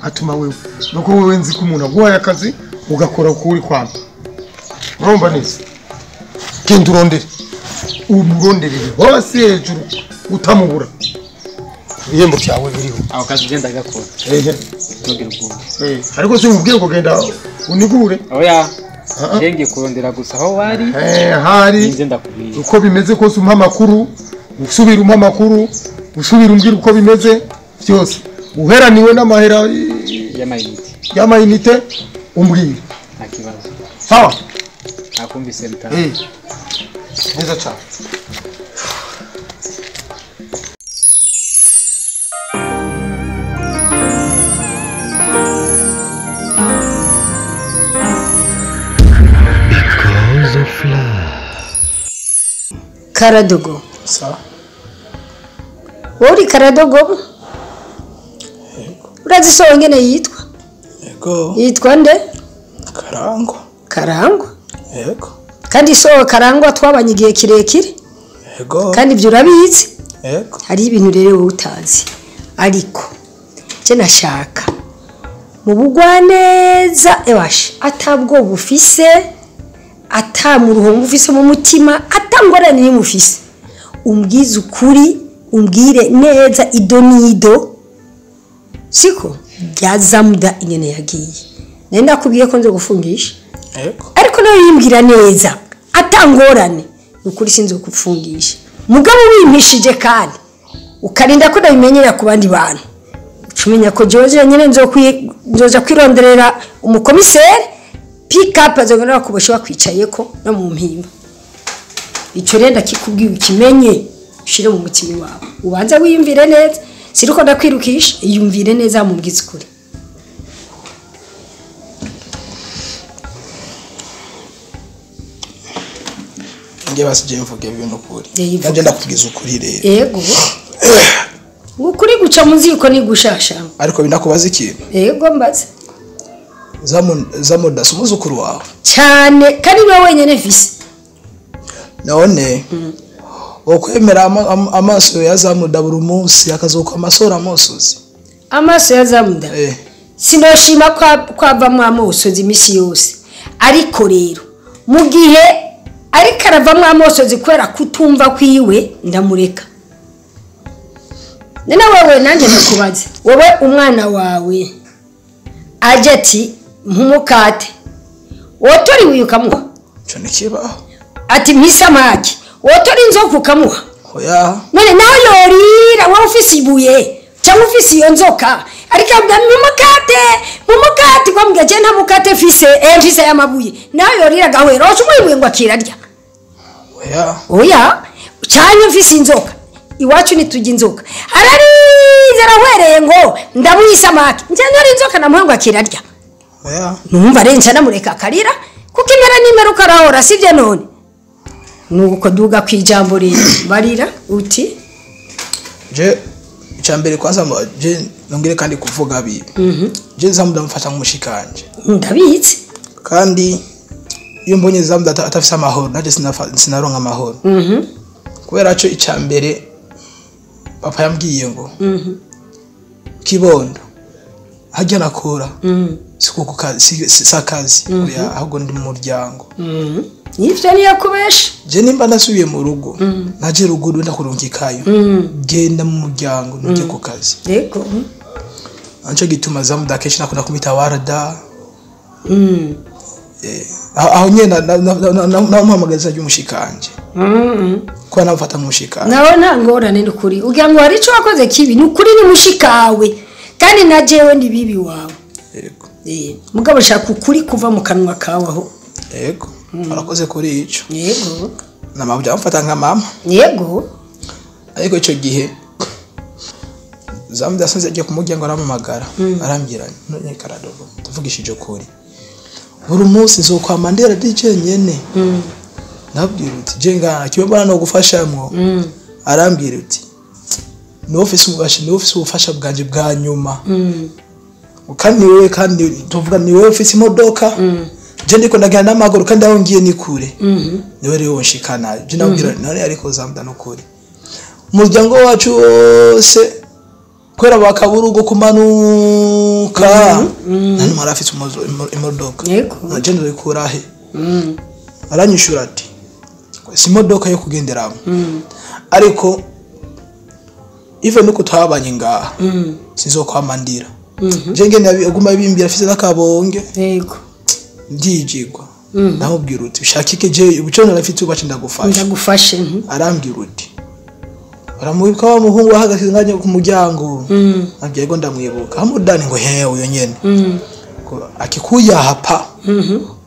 atuma wewe nuko wewe nzi ko umuntu aguhaye akazi ugakora kuri kwamba urumva neza genda umuronderere hose hejuru utamubura ibihembo byawe biriho aho kazi genda gakora ntugire ubwoba ariko se umubwiye ko genda unigure oya ngiye kurondera gusa aho wari hari uko bimeze kose umpa amakuru usubira umpa amakuru usubira umbwira uko bimeze byose uheraniwe n'amahera y'amayinite umbwira nta kibazo sawa nakumvise bita neza cyane Karadogo. Sawa. Uri Karadogo? Urazi so ngene yitwa? Yego. Yitwa nde? Karangwa. Karangwa? Yego. Kandi so Karangwa twabanye igihe kirekire? Yego. Kandi ibyo urabizi? Yego. Hari ibintu rero utazi. Ariko je nashaka mu bugwaneza ewashe atabwo bufise atamuruho mufise mu mutima atangorane ni mufise umbwiza ukuri umbwire neza idonido siko byazamuda ingene yagiye nenda kubwiye ko nze gufungisha yego ariko nayo yimbwira neza atangorane ukuri sinze kufungisha mugabo wimpishije kandi ukarinda ko ndabimenyera ku bandi bantu umenya ko George nyene nzoja kwironderera umukomiseri pick up azongera kubashwa kwicaye ko no mu mpimba ico renda kikubwiye ukimenye ushire mu mutima wawe ubanza wiyumvire neza siriko ndakwirukisha yumvire neza mu bwiza kuri ngiye basije mvuge ibintu kuri ndaje ndakubwiza ukuri rero yego ukuri guca muziko ni gushasha ariko binakubaza ikintu yego mbaze zamuda sumuzukuru wawe cyane kandi we wenyene visi none okwemera amaso ya zamuda buri munsi akazuka amasora amosozi amaso ya zamuda sinoshima kwava mu amosozi imisi yose ariko rero mu gihe ariko arava mu amosozi kwera kutumva kwiwe ndamureka nene wewe nanje nakubaze wowe umwana wawe aje ati mpumukate wotori wiyukamuha cyo nikibaho ati mpisamaki wotori inzoka ukamuha oya none nawe yorira wowe ufise ibuye cyangwa ufise iyo nzoka ariko mpumukate kwambye je nta mukate fise mfise y'amabuye nawe yorira gahwera oshumwe ngo akirarya oya cyane mfise inzoka iwacu nitujya inzoka ararize arahwereye ngo ndamwisamaki nje nari inzoka namuhango akirarya oya numva renca namureka akarira kuko imera nimeruka arahora sivye none nuko duga kwijambo rero barira uti je cyambere kwanza je nongere kandi kuvuga bibi je zamuda mfata nk'umushikanje ndabizi kandi iyo mbonye zamuda atafisa amahoro naje sinaronka amahoro kubera cyo icyambere papa yambwiye ngo kibondo hajya nakora sikuko sakazi ahubwo ndi mu muryango nivyo ni yakubesha je nimba nasubiye mu rugo naje ruguru ndakurungikayo genda mu muryango nuje ku kazi yego anco gituma zamuda keshi nakunda kumita warada aho nyenda namuhamagaza y'umushikanje kwa nafata mushika nawe ntangorane n'ukuri ugira ngo hari ico wakoze kibi n'ukuri ni mushikawe kandi najewe ndi bibi wawe yego mugabo shaka ukuri kuva mu kanwa kawe aho yego arakoze kuri ico yego namabya amfata nka mama yego ariko ico gihe zamuda sanze agiye kumuryango aramamagara arambira none Karadogo tuvugishije ukuri buri munsi nzokwama ndera DJ nyene nabwira uti je ngana kiwe bana no gufashamwo arambira uti no office ubufasha bwanje bwa nyuma kandi wewe kandi tuvuga ni wewe office imodoka je ndiko ndagenda n'amaguru kandi aho ngiye ni kure niwe rero nshikana je nabwira none ariko zamuda no kure umuryango wacu wose kwera bakaburugo kumanuka aramuka nani marafite imodoka Yego. agenda bikurahe aranyishura ati si imodoka yo kugenderamo ariko ive nuko twabanye ngaha sizokwamandira jenge nabiguma bimbira afite nakabonge Yego. ndijigwa ndamubwira uti ushakike je ubucyo narafite ubace ndagufashe arambwira uti aramubika wa muhungu wahagaze nganye ku muryango abwiye ngo ndamwibuka hamudani ngo hewe uyo nyene akikuya hapa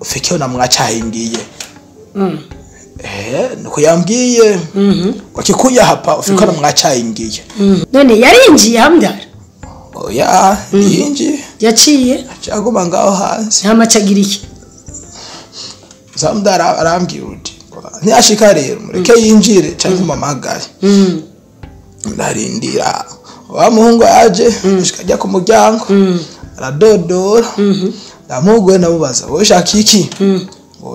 ufike na mwacahingiye nuko yambwiye akikuya hapa ufike na mwacahingiye none yarinjiye Hamdara oya yinjiye yaciye cyaguma ngaho hanze nta macagiriki Hamdara arambwira uti ntiyashika rero mureke yinjire cyangwa mamagare ndarindira wa muhungu aje ashikajya ku muryango aradodora ndamugwe namubaza wowe shaka iki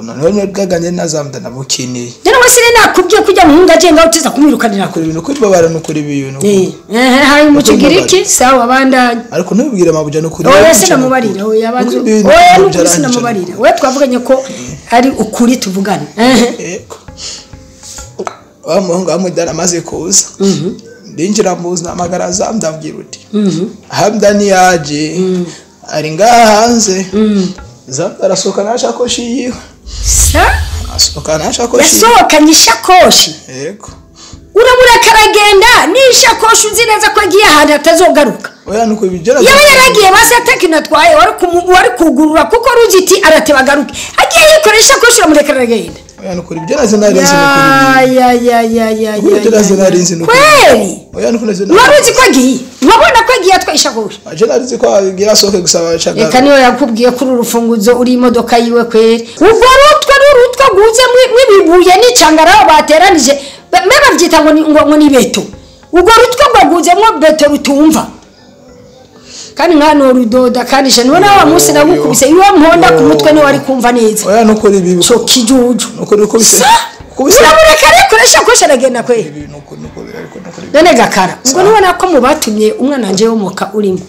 none bwaganye nazamda namukiniye none wasire nakubye kujya muhungu aje ngaho utiza kumwirukanira kuri ibintu kwibabara no kuri ibintu hayi mucigiriki sawa bandanye ariko ntubwire mabuja no kuri oya se namubarira oya banzu oya n'ukuri se namubarira we twavuganye ko ari ukuri tuvugana wa muhungu amudana amaze kuza ndinjira muzi namagara zamdabwira uti Hamdani yaje ari ngaha hanze zamdara soka nashakoshi yiwe asoka nashakoshi yasohokanye ishakoshi yego urabura karagenda n'ishakoshi uzi neza ko agiye ahantu atazogaruka oya nuko bijera yawe yaragiye basi atakina twaye wari kugurura kuko ruziti aratebagaruka agiye yikoresha ishakoshi uramureka aragenda oya nuko bijera zinarenze n'ukuri bijera zinarenze n'ukuri kweli oya nuko nezina waruzi ko agiye wabona ko agiye atwaye ishakoshi aje narizi ko agira soke gusaba chaga reka niyo yakubwiye kuri urufunguzo uri imodoka yiwe kweli ubwo rutwa guze mwibibuye n'icangara bateranije meba byita ngo ni beto ubwo rutwa gwaguzemo beto rutumva kandi nkano rudoda kandi je none wa munsi nagukubise iwe mponda ku mutwe ni wari kumva neza oya nuko ribi so kijuju nuko rikubise urabura kare koresha aragenda kweli nuko none gakara ubwo nibona ko mubatumye umwana wanje yomoka urimo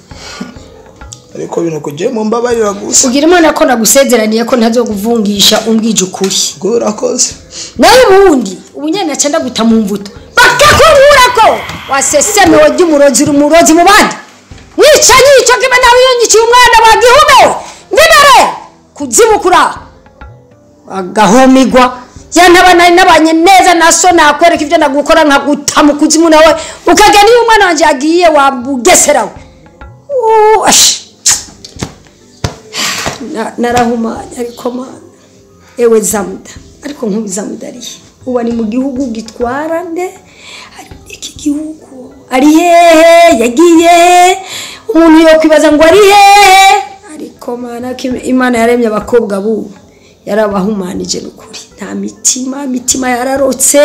ariko bino kuje mu mbabarira gusa ugira imana ko nagusezeraniye ko ntazokuvungisha umbwije ukuri gurakoze nayo ubundi ubunyana cyenda guta mu mvuto bakakubura ko waseseme wajya umurozi mu bandi mwicanyi icyo kiba nawe yonyikiye umwana bagihume ngibere kuzimukura agahomigwa yantabana nabanye neza naso nakwereka ibyo nagukora nkaguta mu kuzimu nawe ukagenda iyo umwana wanje agiye wabugeserawe narahumanya ariko mana ewe Zamda ariko nk'ubizamudariye uba ni mu gihugu gitwara nde iki gihugu ari hehe yagiye umuntu yo kwibaza ngo ari hehe ariko mana Imana yaremye abakobwa bubu yarabahumanije n'ukuri nta mitima yararotse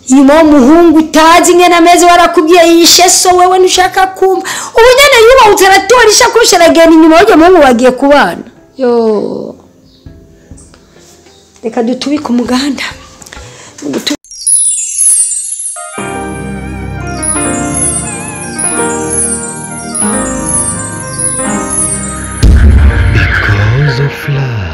inyuma y'umuhungu utazi ngena ameze warakubwiye yishe so wewe nushaka kumva ubu nyene yubahutse aratora ishakoshi aragenda inyuma y'uwo muhungu bagiye kubana yo reka dutubike umuganda Because of love.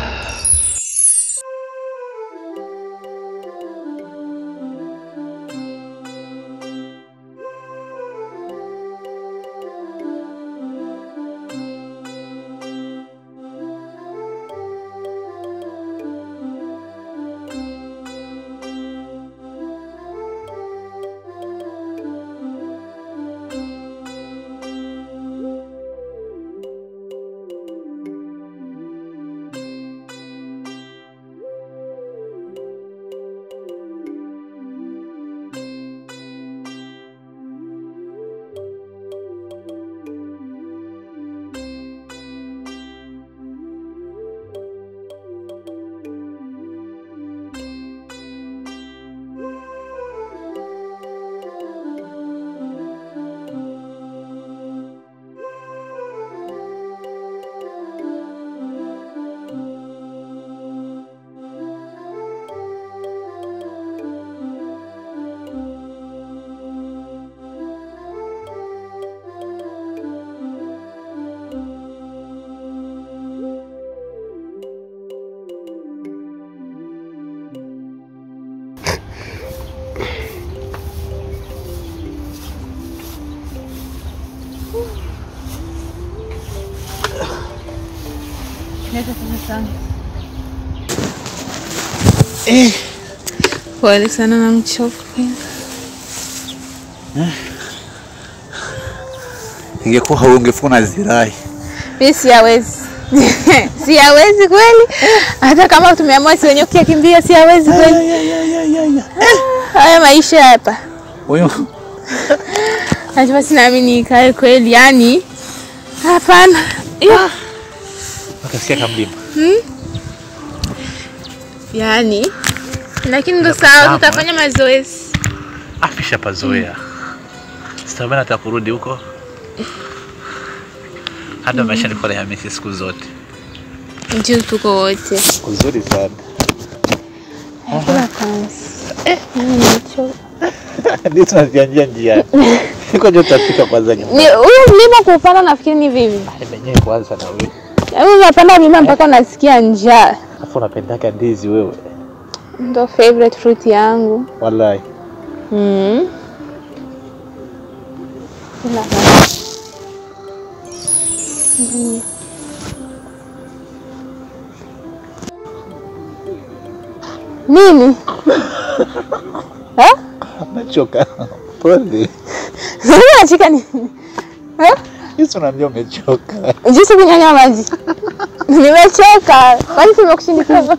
Pole sana na mchoko. Ingekuwa ungefuna zirai. Mimi siwezi. Siwezi kweli. Hata kama tumeamua si wenyewe kukimbia siwezi kweli. Haya maisha hapa. Wewe. Najua sinaamini ikae kweli yani. Hapana. Akasikia kamlima. Yani lakini ndo sawa tutafanya mazoezi. Afisha pazoea. Sitamani hata kurudi huko. Hata maisha ni pale hamisi siku zote. Ndio tuko wote. Uzuri sana. Hakuna kansi. Ndio tunazianjia njiani. Niko ndio tutafika kwanza nyumbani. Ni huyo mlima kupanda nafikiri ni vivi. Mwenyewe kwanza na wewe. Yaani unapanda mlima mpaka unasikia njaa. Afu unapendaka ndizi wewe. Ndo favorite fruit yangu. Wallahi. Nini? Nachoka. Pole. Unachika nini? Yesu anambia umechoka. Jinsi kunyanya maji. Nimechoka. Kwani nimekushindikiza?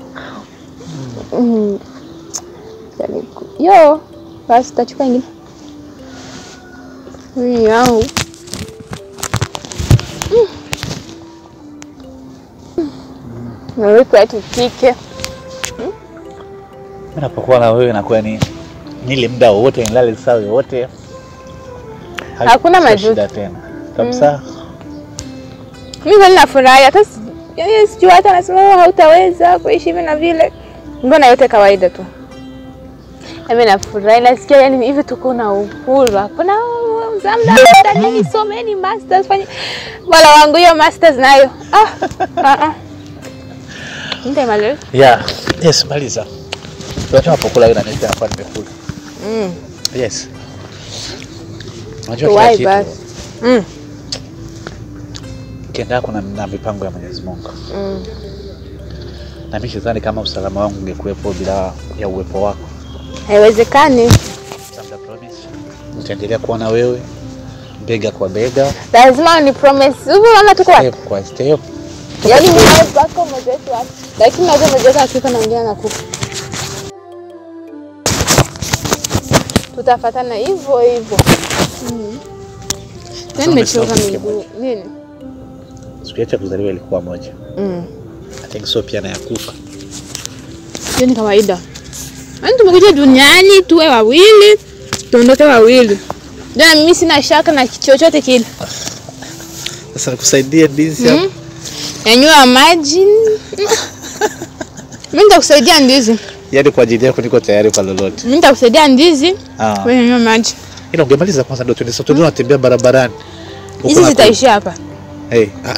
Yo, basi tachukua ingine. Yao. Na wewe tupike. Napokuwa na wewe nakuwa ni nile muda wote nilale saa yote. Hakuna majuto tena. Kabisa. Mimi nafurahi hata yaani sijui hata nasema hautaweza kuishi hivi na vile. Mbona yote kawaida tu. Mimi nafurahi nasikia yani hivi tuko na uhuru. Hakuna mzamda ndani someni masters fanye wala wangu hiyo masters nayo. Ndio malo. Yeah, yes maliza. Tunataka kukula na nita hapa nimekula. Yes. Unajua kila kitu. Kienda kuna na mipango ya Mwenyezi Mungu. Na mimi sidhani kama usalama wangu ungekuepo bila ya uwepo wako. Haiwezekani. Sasa promise. Nitaendelea kuona wewe bega kwa bega. Lazima ni promise. Hivi unaona tuko wapi? Step kwa step. Yaani mimi mpaka mmoja wetu wapi? Lakini naweza mmoja akifika naongea na kuku. Tutafuatana hivyo hivyo. Yaani nimechoka miguu. Nini? Siku ya kuzaliwa ilikuwa moja. I think so pia na ya kufa. Hiyo ni kawaida. Yaani tumekuja duniani tuwe wawili, tuondoke wawili. Ndio mimi sina shaka na chochote kile. Sasa nikusaidie ndizi hapo. Yanywa maji. Mimi nitakusaidia ndizi. Yaani kwa ajili yako niko tayari kwa lolote. Mimi nitakusaidia ndizi. Wewe nywa maji. Ila ungemaliza kwanza ndio tuende sote tunatembea barabarani. Hizi zitaishia hapa.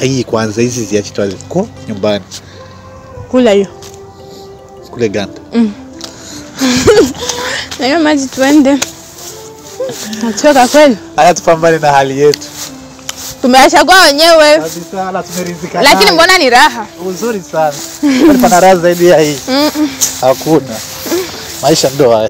Hii kwanza hizi ziache tu kwa nyumbani. Kula hiyo. Kule ganda. Nywa maji tuende. Nachoka kweli. Haya tupambane na hali yetu. Tumeachagua wenyewe. Kabisa la tumeridhika. Lakini mbona ni raha? Uzuri sana. Kwani pana raha zaidi ya hii? Hakuna. Maisha ndio haya.